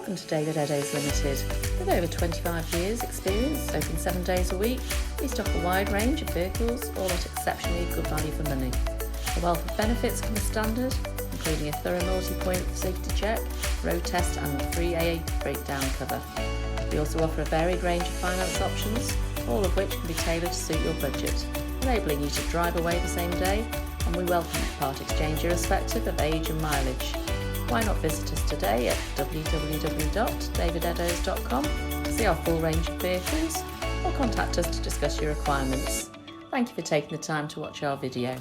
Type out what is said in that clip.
Welcome to David Eddowes Limited. With over 25 years experience, open 7 days a week, we stock a wide range of vehicles, all at exceptionally good value for money. A wealth of benefits come as standard, including a thorough multi-point safety check, road test and free AA breakdown cover. We also offer a varied range of finance options, all of which can be tailored to suit your budget, enabling you to drive away the same day, and we welcome part exchange irrespective of age and mileage. Why not visit us today at www.davideddowes.com to see our full range of vehicles, or contact us to discuss your requirements. Thank you for taking the time to watch our video.